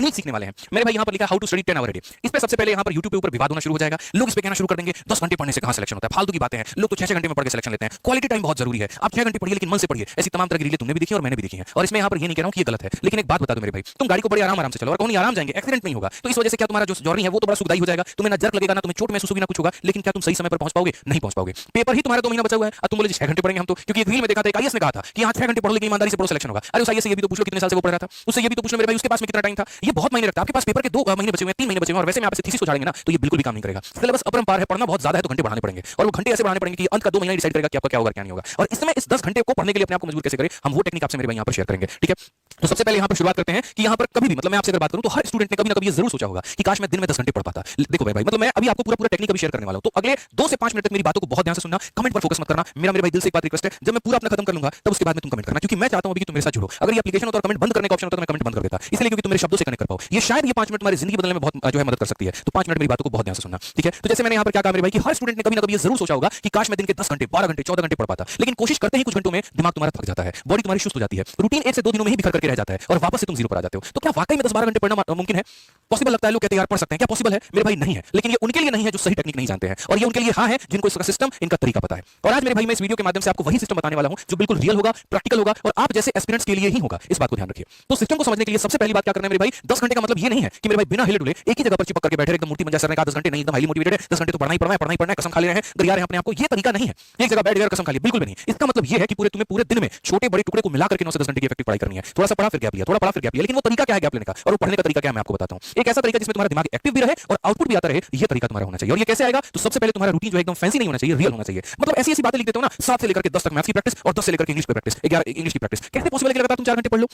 Technique सीखने वाले हैं। मेरे भाई यहाँ पर लिखा how to study 10 hour day. इस पे सबसे पहले यहाँ पर YouTube के ऊपर विवाद होना शुरू हो जाएगा। लोग इस पे कहना शुरू कर देंगे 10 घंटे पढ़ने से कहां सिलेक्शन होता है, फालतू की बातें हैं। लोग तो 6-6 घंटे में पढ़ के सिलेक्शन लेते हैं। क्वालिटी टाइम बहुत जरूरी है। आप 6 घंटे पढ़िए लेकिन मन से पढ़िए। ऐसी तमाम तरह की रीलें तुमने भी देखी और मैंने भी देखी हैं। और इसमें यहाँ पर ये नहीं कह रहा हूं कि ये गलत है, लेकिन एक बात बता दो मेरे भाई, तुम गाड़ी को बड़े आराम से चलो और कहीं आराम जाएंगे, एक्सीडेंट नहीं होगा। तो इस वजह से क्या तुम्हारा जो जर्नी है वो तो बड़ा सुखदायी हो जाएगा। तुम्हें ना जर्क लगेगा, ना तुम्हें चोट महसूस होगी, ना कुछ होगा। लेकिन क्या तुम सही समय पर पहुंच पाओगे? नहीं पहुंच पाओगे। पेपर ही तुम्हारा 2 महीना बचा हुआ है और तुम बोले 6 घंटे पढ़ेंगे हम तो, क्योंकि एक रील में देखा था, एक आईएएस ने कहा था कि यहां 6 घंटे पढ़ो लेकिन ईमानदारी से पढ़ो सिलेक्शन होगा। अरे उस आईएएस से ये भी तो पूछ लो कितने साल से वो पढ़ रहा था, उससे ये भी तो पूछ लो मेरे भाई उसके पास में कितना टाइम था। ये बहुत मायने रखता है। आपके पास पेपर के 2 महीने बचे हुए हैं, 3 महीने बचे हुए हैं और वैसे में आप थीसिस को झाड़ेंगे ना तो ये बिल्कुल भी काम नहीं करेगा। सिलेबस अपरंपार है, पढ़ना बहुत ज्यादा है तो घंटे बढ़ाने पड़ेंगे और वो घंटे ऐसे बढ़ाने पड़ेंगे कि अंत का 2 महीना डिसाइड करेगा कि आपका क्या होगा क्या नहीं होगा। और इसमें इस 10 घंटे को पढ़ने के लिए अपने आप को मजबूर कैसे करें, हम वो टेक्निक आपसे मेरे भाई यहाँ पर शेयर करेंगे। ठीक है, तो सबसे पहले यहाँ पर शुरुआत करते हैं कि यहाँ पर कभी भी मतलब मैं आपसे अगर बात करूं तो हर स्टूडेंट ने कभी ना कभी ये जरूर सोचा होगा कि काश मैं दिन में 10 घंटे पढ़ पाता। देखो भाई मतलब मैं अभी आपको पूरा टेक्निक अभी शेयर करने वाला हूं, तो अगले 2 से 5 मिनट तक मेरी बातों को बहुत ध्यान से सुनना, कमेंट पर फोकस मत करना। मेरे भाई दिल से एक बात रिक्वेस्ट है, जब मैं पूरा अपना खत्म कर लूंगा तब उसके बाद में तुम कमेंट करना, क्योंकि मैं चाहता हूं अभी कि तुम मेरे साथ जुड़ो। अगर ये एप्लीकेशन होता और कमेंट बंद करने का ऑप्शन होता तो मैं कमेंट बंद कर देता, इसलिए क्योंकि तुम मेरे शब्दों से कनेक्ट कर पाओ। ये शायद ये 5 मिनट तुम्हारी जिंदगी बदलने में बहुत जो है मदद कर सकती है। तो 5 मिनट मेरी बातों को बहुत ध्यान से सुनना। ठीक है, तो जैसे मैंने यहाँ पर क्या कहा मेरे भाई कि हर स्टूडेंट ने कभी ना कभी ये जरूर सोचा होगा कि काश मैं दिन के 10 घंटे 12 घंटे 14 घंटे पढ़ पाता, लेकिन कोशिश करते ही कुछ घंटों में दिमाग तुम्हारा थक जाता है, बॉडी तुम्हारी सुस्त हो जाती है, रूटीन 1 से 2 दिनों में ही बिखर करके रह जाता है और वापस से तुम जीरो पर आ जाते हो। तो क्या वाकई में 10-12 घंटे पढ़ना मुमकिन है? पॉसिबल लगता है, लोग कहते हैं यार पढ़ सकते हैं, क्या पॉसिबल है? मेरे भाई नहीं है, लेकिन ये उनके लिए नहीं है जो सही टेक्निक नहीं जानते हैं, और ये उनके लिए हां है जिनको इसका सिस्टम, इनका तरीका पता है। और आज मेरे भाई मैं इस वीडियो के माध्यम से आपको वही सिस्टम बताने वाला हूं जो बिल्कुल रियल होगा, प्रैक्टिकल होगा और आप जैसे एस्पिरेंट्स के लिए ही होगा। इस बात को ध्यान रखिए। तो सिस्टम को समझने के लिए सबसे पहली बात क्या करना है मेरे भाई, 10 घंटे का मतलब ये नहीं है कि मेरे भाई बिना हिले डुले एक ही जगह पर चिपक करके बैठे एकदम मूर्ति बन जाए। सर ने कहा 10 घंटे नहीं, एकदम हाईली मोटिवेटेड है, 10 घंटे तो पढ़ना ही पढ़ना है, कसम खा ले रहे हैं, गरिया रहे हैं अपने आप को। ये तरीका नहीं है एक जगह बैठ गए और कसम खा ली, बिल्कुल भी नहीं। इसका मतलब ये है कि तुम्हें पूरे दिन में छोटे बड़े टुकड़े को मिला करके 9 से 10 घंटे की इफेक्टिव पढ़ाई करनी है। थोड़ा सा पढ़ा फिर गैप लिया, थोड़ा पढ़ा फिर गैप लिया, लेकिन वो तरीका क्या है गैप लेने का और वो पढ़ने का तरीका क्या है मैं आपको बताता हूं। एक ऐसा तरीका जिसमें तुम्हारा दिमाग एक्टिव भी रहे और आउटपुट भी आता रहे, ये तरीका तुम्हारा होना चाहिए। और ये कैसे आएगा? तो सबसे पहले तुम्हारा रूटीन जो है एकदम फैंसी नहीं होना चाहिए, रियल होना चाहिए। मतलब ऐसी बातें लिख देते हो ना, 7 से लेकर के 10 तक मैथ्स की प्रैक्टिस और 10 से लेकर के इंग्लिश की प्रैक्टिस, 11 इंग्लिश की प्रैक्टिस। कैसे पॉसिबल है कि लगातार तुम 4 घंटे पढ़ लो?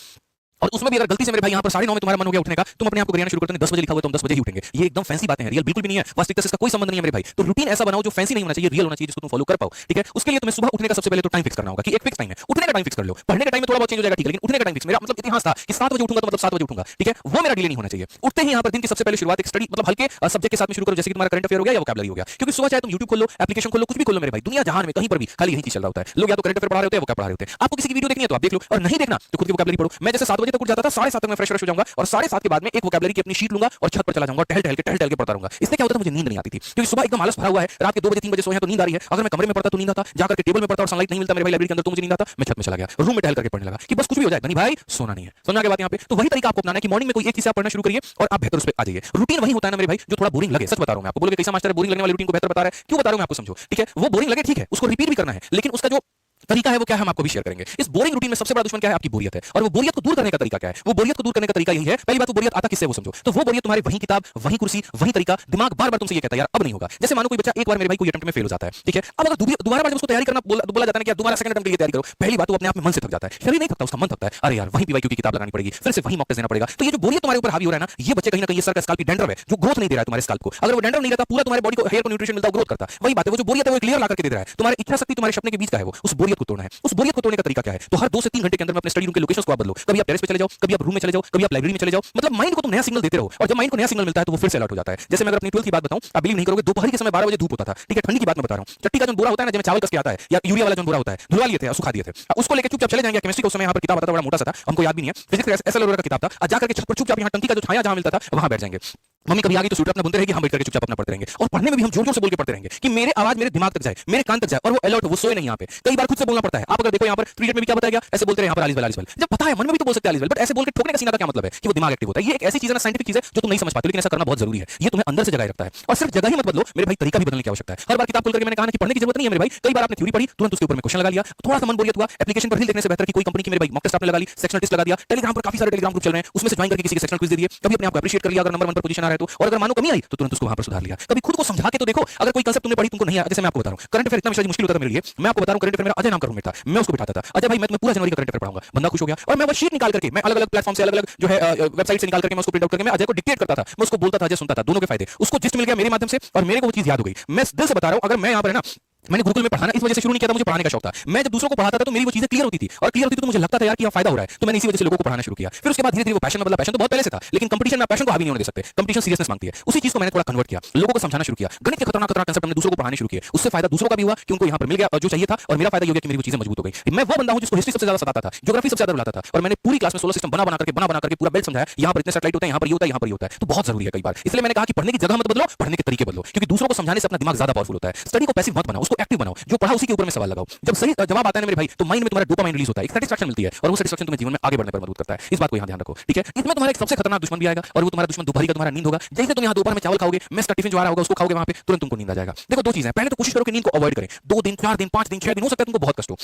और उसमें भी अगर गलती से मेरे भाई यहाँ पर 9:30 में तुम्हारा मन हो गया उठने का, तुम अपने आप को गरियाना शुरू करते हो 10 बजे लिखा हुआ तो हम 10 बजे ही उठेंगे। ये एकदम फैंसी बातें हैं, रियल बिल्कुल भी नहीं है, वास्तविकता से इसका कोई संबंध नहीं है मेरे भाई। तो रूटीन ऐसा बनाओ जो फैंसी नहीं होना चाहिए, रियल होना चाहिए, जिसको तुम फॉलो कर पाओ। ठीक है, उसके लिए तुम्हें सुबह उठने का सबसे पहले तो टाइम फिक्स करना होगा कि एक फिक्स टाइम है, उठने का टाइम फिक्स कर लो। पढ़ने का टाइम में थोड़ा बहुत चेंज हो जाएगा ठीक है, लेकिन उठने का टाइम फिक्स। मेरा मतलब इतिहास था कि 7 बजे उठूंगा तो मतलब 7 बजे उठूंगा। ठीक है, वो मेरा डिले नहीं होना चाहिए। उठते ही यहाँ पर दिन की सबसे पहले शुरुआत एक स्टडी मतलब हल्के सब्जेक्ट के साथ में शुरू करो, जैसे कि तुम्हारा करंट अफेयर हो गया या वोकैबुलरी हो गया। क्योंकि सुबह चाहे तुम YouTube खोलो, एप्लीकेशन खोलो, कुछ भी खोलो मेरे भाई, दुनिया जहान में कहीं पर भी खाली यही चीज चल रहा होता है। लोग या तो करंट अफेयर पढ़ा रहे होते हैं, वोकैब पढ़ा रहे होते हैं। आपको किसी की वीडियो देखनी है तो आप देख लो, और नहीं देखना तो खुद की वोकैबुलरी पढ़ो। मैं जैसे 7 बजे तक उठ जाता था, 7:30 तक मैं फ्रेश हो जाऊंगा और 7:30 के बाद में एक वोकैबुलरी की अपनी शीट लूंगा और छत पर चला जाऊंगा, टहल टहल के पढ़ता रहूंगा। इससे क्या होता था, मुझे नींद नहीं आती थी, क्योंकि सुबह एकदम आलस भरा हुआ है, रात के 2 बजे 3 बजे सोए हैं तो नींद आ रही है। अगर मैं कमरे में पढ़ता तो नींद आता, जाकर के टेबल में पढ़ता और सनलाइट नहीं मिलता मेरे भाई लाइब्रेरी के अंदर तो मुझे नींद आता। मैं छत में चला गया, रूम में टहल करके पढ़ने लगा कि बस कुछ भी हो जाए नहीं भाई सोना नहीं है। समझा के बात यहाँ पे? तो वही तरीका आपको अपनाना है कि मॉर्निंग में कोई एक चीज आप पढ़ना शुरू करिए और आप बेहतर उस पे आ जाइए। रूटीन वही होता है ना मेरे भाई जो थोड़ा बोरिंग लगे। सच बता रहा हूं मैं आपको, बोलोगे कैसा मास्टर है बोरिंग लगने वाली रूटीन को बेहतर बता रहा है, क्यों बता रहा हूं मैं आपको समझो। ठीक है, वो बोरिंग लगे ठीक है, उसको रिपीट भी करना है, लेकिन उसका जो तरीका है वो क्या है हम आपको भी शेयर करेंगे। इस बोरिंग रूटीन में सबसे बड़ा दुश्मन क्या है? आपकी बोरियत है। और वो बोरियत को दूर करने का तरीका क्या है? वो बोरियत को दूर करने का तरीका यही है, पहली बात वो बोरियत आता किससे वो समझो। तो वो बोरियत तुम्हारी वही किताब, वही कुर्सी, वही तरीका, दिमाग बार-बार तुमसे ये कहता है यार अब नहीं होगा। जैसे मानो कोई बच्चा एक बार मेरे भाई कोई अटेम्प्ट में फेल हो जाता है, ठीक है, अब अगर दोबारा बार जब उसको तैयारी करना बोला जाता है कि दोबारा सेकंड अटेम्प्ट के लिए तैयारी करो, पहली बात तो अपने आप में मन से थक जाता है, शरीर नहीं थकता, उसका मन थकता है। अरे यार वही पीवाईक्यू की किताब लगानी पड़ेगी, फिर से वही मॉक टेस्ट देना पड़ेगा। तो ये जो बोरियत तुम्हारे ऊपर हावी हो रहा है ना, ये बच्चे कहीं ना कहीं सर का स्कैल्प की डेंड्रफ है जो ग्रोथ नहीं दे रहा है तुम्हारे स्कैल्प को। अगर वो डेंड्रफ नहीं रहता, पूरा तुम्हारे बॉडी को हेयर को न्यूट्रिशन मिलता, ग्रोथ करता। वही बात है, वो जो बोरियत है वो क्लियर ला करके दे रहा है। तुम्हारी इच्छा शक्ति, तुम्हारे सपने के बीच का है वो, उस बोरियत को तोड़ना है। उस बोरियत को तोड़ने का तरीका क्या है? तो हर 2 से 3 घंटे के अंदर में अपने स्टडी रूम के लोकेशंस को आप बदलो। कभी आप टेरेस पे चले जाओ, कभी आप रूम में चले जाओ, कभी आप लाइब्रेरी में चले जाओ। मतलब माइंड को तुम नया सिग्नल देते रहो, और जब माइंड को नया सिग्नल मिलता है तो वो फिर से अलर्ट हो जाता है। जैसे मैं अगर अपनी 12th की बात बताऊं, आप बिलीव नहीं करोगे, दोपहर के समय 12 बजे धूप होता था। ठीक है, ठंडी की बात मैं बता रहा हूं। चट्टी का जो बोरा होता है ना, जिसमें चावल कस के आता है, या यूरिया वाला जो बोरा होता है, धुलवा लिए थे और सुखा दिए थे, उसको लेके चुपचाप चले जाएंगे। केमिस्ट्री का उस समय यहाँ पर किताब आता था, बड़ा मोटा सा था, हमको याद भी नहीं है, फिजिक्स एसएल का किताब था। जाकर के छत पर चुपचाप यहाँ टंकी का जो छाया जहां मिलता था वहां बैठ जाएंगे। मम्मी कभी आ गई तो स्वेटर अपना बुनते रहेगी, हम बैठ करके चुपचाप अपना पढ़ते रहेंगे। और पढ़ने में भी हम जोर-जोर से बोल के पढ़ते रहेंगे कि मेरे आवाज मेरे दिमाग तक जाए, मेरे कान तक जाए, और वो अलर्ट हो, वो सोए नहीं। यहाँ पे कई बार खुद से बोलना पड़ता है। आप अगर देखो यहाँ पर पीरियड में भी क्या बताया गया, ऐसे बोलते रहे यहाँ पर आलिस बल। जब पता है मन में भी तो बोल सकते हैं आलिस बल, बट ऐसे बोल के ठोकने का सीना का क्या मतलब है कि वो दिमाग एक्टिव होता है। ये एक ऐसी चीज है ना, साइंटिफिक चीज है जो तुम नहीं समझ पाते, लेकिन ऐसा करना बहुत जरूरी है। ये तुम्हें अंदर से जगाए रखता है। और सिर्फ जगह ही मत बदलो मेरे भाई, तरीका भी बदलने की आवश्यकता है। हर बार किताब खोल करके मैंने कहा कि पढ़ने की जरूरत नहीं है मेरे भाई। कई बार आपने थ्योरी पढ़ी, तुरंत उसके ऊपर में क्वेश्चन लगा लिया, थोड़ा सा मन बोरियत हुआ, एप्लीकेशन पर रील देखने से बेहतर कि कोई कंपनी की मेरे भाई मॉक टेस्ट आपने लगा ली, सेक्शनल टेस्ट लगा दिया। टेलीग्राम पर काफी सारे टेलीग्राम ग्रुप चल रहे हैं, उसमें से ज्वाइन करके किसी के सेक्शनल क्विज दे दिए। कभी अपने आप को एप्रिशिएट कर लिया अगर नंबर 1 पर पोजीशन आ रहा है तो, और अगर मानो कमी आई तो तुरंत उसको वहां पर सुधार लिया। कभी खुद को समझा के तो देखो, अगर कोई कंसेप्ट तुमने पढ़ी तुमको नहीं आया, जैसे मैं आपको बता रहा हूं, करंट अफेयर इतना विषय मुश्किल होता था मेरे लिए। मैं आपको बता रहा हूं, करंट अफेयर मेरा अजय नाम का रूममेट था, मैं उसको बिठाता था, अजय भाई मैं तुम्हें पूरा जनवरी का करंट अफेयर पढ़ाऊंगा। बंदा खुश हो गया और मैं वो शीट निकाल करके, मैं अलग-अलग प्लेटफॉर्म से, अलग-अलग जो है वेबसाइट से निकाल करके मैं उसको प्रिंट आउट करके मैं अजय को डिक्टेट करता था, मैं उसको बोलता था, अजय सुनता था। दोनों के फायदे, उसको जिस्ट मिल गया, मेरे माध्यम से, और मेरे को वो चीज याद हो गई। मैं दिल से बता रहा हूं, अगर मैं यहां पर है ना मैंने गुरुकुल में पढ़ाना इस वजह से शुरू नहीं किया था, मुझे पढ़ाने का शौक था। मैं जब दूसरों को पढ़ाता था तो मेरी वो चीजें क्लियर होती थी, और क्लियर होती थी तो मुझे लगता था यार कि यहाँ फायदा हो रहा है, तो मैंने इसी वजह से लोगों को पढ़ाना शुरू किया। फिर उसके बाद धीरे धीरे वो पैशन में बदला। पैशन तो बहुत पहले से था, लेकिन कंपटीशन में पैशन को हावी नहीं होने दे सकते, कंपटीशन सीरियसनेस मांगती है। उसी चीज को मैंने थोड़ा कन्वर्ट किया, लोगों को समझाना शुरू किया। गणित के खतरनाक खतरनाक कंसेप्ट हमने दूसरों को पढ़ाने शुरू किए। उससे फायदा दूसरों का भी हुआ कि उनको यहाँ पर मिल गया और जो चाहिए था, और मेरा फायदा ये हो गया कि मेरी वो चीजें मजबूत हो गई। मैं वो बंदा हूं जिसको हिस्ट्री सबसे ज्यादा सताता था, ज्योग्राफी सबसे ज्यादा बुलाता था, और मैंने पूरी क्लास में सोलर सिस्टम बना बना करके पूरा बेल्ट समझाया। यहाँ पर इतने सैटेलाइट होते हैं, यहाँ पर ये होता है, यहाँ पर ये होता है। तो बहुत जरूरी है कई बार, इसलिए मैंने कहा कि पढ़ने की जगह मत बदलो, पढ़ने के तरीके बदलो, क्योंकि दूसरों को समझाने से अपना दिमाग ज्यादा पावरफुल होता है। स्टडी को पैसिव मत बनाओ, उसको एक्टिव बनाओ। जो पढ़ा उसी के ऊपर में सवाल लगाओ। जब सही जवाब आता है ना मेरे भाई, तो माइंड में तुम्हारा डोपामाइन रिलीज होता है, एक सेटिस्फैक्शन मिलती है, और वो सेटिस्फैक्शन तुम्हें जीवन में आगे बढ़ने पर मदद करता है। इस बात को यहाँ ध्यान रखो, ठीक है। इसमें तुम्हारा एक सबसे खतरनाक दुश्मन भी आएगा, और वो तुम्हारा दुश्मन दोपहर का तुम्हारा नींद होगा। जैसे तुम यहाँ दोपहर में चावल खाओगे, मेस का टिफिन जो आ रहा होगा उसको खाओगे, वहां पे तुरंत तुमको नींद आ जाएगा। देखो दो चीजें, पहले तो कोशिश करो कि नींद को अवॉइड करें। 2 दिन 4 दिन 5 दिन 6 दिन हो सकता है तुमको बहुत कष्ट हो,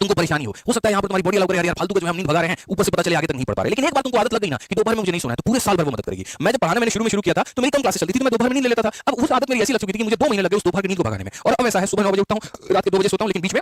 तुमको परेशानी हो सकता है यहाँ पर तुम्हारी बॉडी लग यार फालतू का जो हम नींद भगा रहे हैं, ऊपर से पता चले आगे तक नहीं पढ़ पा रहे। लेकिन एक बार तुमको आदत लग गई ना कि दोपहर में मुझे नहीं सोना है, तो पूरे साल भर वो मदद करेगी। मैं जब पढ़ाना मैंने शुरू में किया था तो मेरी कम क्लासेस चलती थी, तो मैं दोपहर में नींद ले लेता था। अब उस आदत मेरी ऐसी लग चुकी थी कि मुझे 2 महीने लगे उस दोपहर की नींद को भगाने में। और अब ऐसा है, सुबह 9 बजे उठता हूँ, रात के 2 बजे सोता हूँ, लेकिन बीच में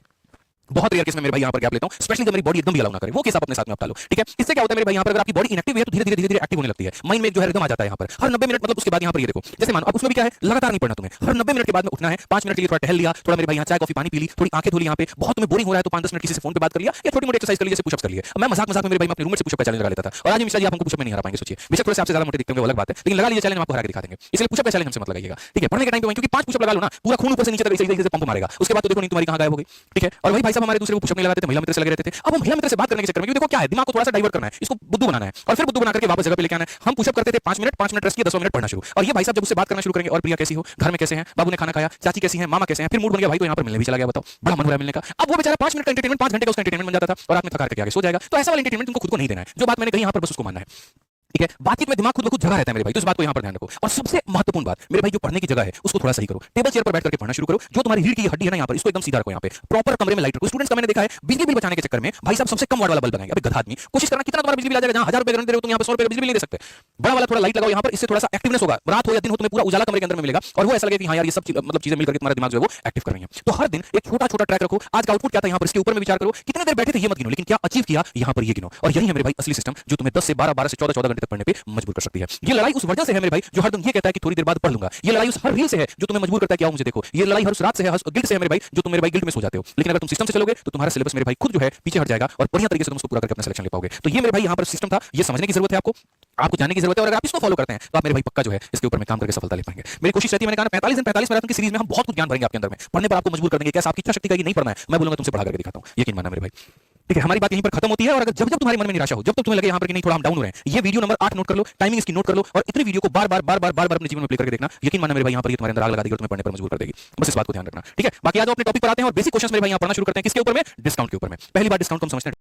बहुत रेयर केस में मेरे भाई यहाँ पर गैप लेता हूं, स्पेशली जब मेरी बॉडी एकदम भी अलाउ ना करे। वो केस आप अपने साथ में अपना लो, ठीक है। इससे क्या होता है मेरे भाई, यहाँ पर अगर आपकी बॉडी इनएक्टिव है तो धीरे धीरे एक्टिव होने लगती है, माइंड में जो है एकदम आ जाता है यहाँ पर हर 90 मिनट। मतलब उसके बाद यहाँ पर ये देखो, जैसे मानो अब उसमें भी क्या है, लगातार नहीं पढ़ना तुम्हें, हर 90 मिनट के बाद में उठना है, 5 मिनट के लिए थोड़ा टहल लिया, थोड़ा मेरे भाई यहाँ चाय कॉफी पानी पी ली, थोड़ी आंखें धो ली। यहाँ पे बहुत तुम्हें बोरिंग हो रहा है तो 5-10 मिनट किसी से फोन पे बात कर लिया, या छोटी मोटी एक्सरसाइज कर ली, जैसे पुशअप्स कर लिए। मैं मजाक में मेरे भाई अपने रूम से पुशअप का चैलेंज लगा लेता था, और आज मिश्रा जी आपको पुशअप में नहीं हरा पाएंगे, सोचिए। बेशक थोड़े से आपसे ज्यादा मोटे दिखते हैं वो अलग बात है, लेकिन लगा लीजिए चैलेंज, आपको हरा के दिखा देंगे। इसलिए पुशअप का चैलेंज हमसे मत लगाइएगा, ठीक है। पढ़ने के टाइम पे क्योंकि 5 पुशअप लगा लो ना, पूरा खून ऊपर से नीचे तक सही से पंप मारेगा। उसके बाद तो देखो नहीं तुम्हारी कहां गायब हो गई, ठीक है। और वही भाई साहब हमारे दूसरे पुशअप नहीं लगाते थे, महिला मित्र से लगे रहते थे। अब हम महिला मित्र से बात करने के चक्कर में, क्योंकि देखो क्या है, दिमाग को थोड़ा सा डाइवर्ट करना है, इसको बुद्धू बनाना है, और फिर बुद्धू बना करके वापस जगह पे लेके आना है। हम पुशअप करते थे 5 मिनट रेस्ट किया, 10 मिनट पढ़ना शुरू। और ये भाई साहब जब उससे बात करना शुरू करेंगे, और प्रिया कैसी हो, घर में कैसे हैं, बाबू ने खाना खाया, चाची कैसी है, मामा कैसे हैं, फिर मूड बन गया भाई तो यहाँ पर मिलने भी चला गया। बताओ बड़ा मन हो रहा है मिलने का। अब वो बेचारा 5 मिनट का एंटरटेनमेंट 5 घंटे का उसका एंटरटेनमेंट बन जाता था, और रात में थका करके आगे सो जाएगा। तो ऐसा वाला एंटरटेनमेंट तुमको खुद को नहीं देना है। जो बात मैंने कही यहाँ पर बस उसको मानना है, ठीक है। बातचीत में दिमाग खुद ब खुद जगह रहता है मेरे भाई, तो इस बात को यहाँ पर ध्यान रखो। और सबसे महत्वपूर्ण बात मेरे भाई, जो पढ़ने की जगह है उसको थोड़ा सही करो। टेबल चेयर पर बैठ करके पढ़ना शुरू करो। जो तुम्हारी रीढ़ की हड्डी है ना यहाँ पर, इसको एकदम सीधा रखो। यहाँ पे प्रॉपर कमरे में लाइट रखो। स्टूडेंट्स का मैंने देखा है बिजली बिल बचाने के चक्कर में भाई साहब सबसे कम वाट वाला बल्ब लगाएंगे। अबे गधा आदमी, कोशिश करना कितना तुम्हारा बिजली बिल आ जाएगा। जहां 1000 रुपए दे रहे हो तुम यहाँ पर 100 रुपए बिजली बिल नहीं दे सकते। बड़ा वाला थोड़ा लाइट लगाओ यहाँ पर, इससे थोड़ा सा एक्टिवनेस होगा। रात हो या दिन हो, तुम्हें पूरा उजाला कमरे के अंदर में मिलेगा, और वो ऐसा लगेगा कि हाँ यार ये सब मतलब चीजें मिलकर तुम्हारा दिमाग जो है वो एक्टिव कर रही है। तो हर दिन एक छोटा छोटा ट्रैक रखो। आज का आउटपुट क्या था यहाँ पर, इसके ऊपर में विचार करो। कितने देर बैठे थे ये मत गिनो, लेकिन क्या अचीव किया यहाँ पर ये गिनो। और यही है मेरे भाई असली सिस्टम, जो तुम्हें 10 से 12 12 से 14 14 घंटे तक पढ़ने पे मजबूर कर सकती है। ये लड़ाई उस वजह से है मेरे भाई जो हर दिन ये कहता है कि थोड़ी देर बाद पढ़ लूंगा। ये लड़ाई उस हर रील से है जो तुम्हें मजबूर करता है कि आओ मुझे देखो। ये लड़ाई हर उस रात से है, गिल्ट से है मेरे भाई, जो तुम मेरे भाई गिल्ट में सो जाते हो। लेकिन अगर तुम सिस्टम से चलोगे तो तुम्हारा सिलेबस मेरे भाई खुद जो है पीछे हट जाएगा, और बढ़िया तरीके से तुम उसको पूरा करके अपना सिलेक्शन ले पाओगे। तो ये मेरे भाई यहाँ पर सिस्टम था, ये समझने की जरूरत है आपको जानने की जरूरत है। और अगर आप इसको फॉलो करते हैं तो आप मेरे भाई पक्का जो है इसके ऊपर में काम करके सफलता ले पाएंगे। मेरी कोशिश रहती है, मैंने कहा 45 दिन 45 मैराथन की सीरीज में हम बहुत कुछ ज्ञान भरेंगे आपके अंदर में, पढ़ने पर आपको मजबूर कर देंगे। कैसे आपकी इच्छा शक्ति का नहीं पढ़ना है, मैं बोलूंगा तुमसे पढ़ा करके दिखाता हूं, यकीन मानना मेरे भाई, ठीक है। हमारी बात यहीं पर खत्म होती है। और अगर जब जब तुम्हारे मन में निराशा हो, जब तक तुम्हें लगे यहाँ पर कि नहीं थोड़ा हम डाउन हो रहे हैं, ये वीडियो नंबर 8 नोट कर लो, टाइमिंग इसकी नोट कर लो, और इतने वीडियो को बार बार अपने जीवन में प्ले करके देखना। यकीन मानना मेरे भाई, यहाँ पर ये तुम्हारे अंदर आग लगा देगी और तुम्हें पढ़ने पर मजबूर कर देगी। बस इस बात को ध्यान रखना, ठीक है। बाकी आज अपने टॉपिक पर आते हैं और बेसिक क्वेश्चंस मेरे भाई यहाँ पढ़ना शुरू करते हैं। किसके ऊपर में, डिस्काउंट के ऊपर में। पहली बार डिस्काउंट को हम समझते हैं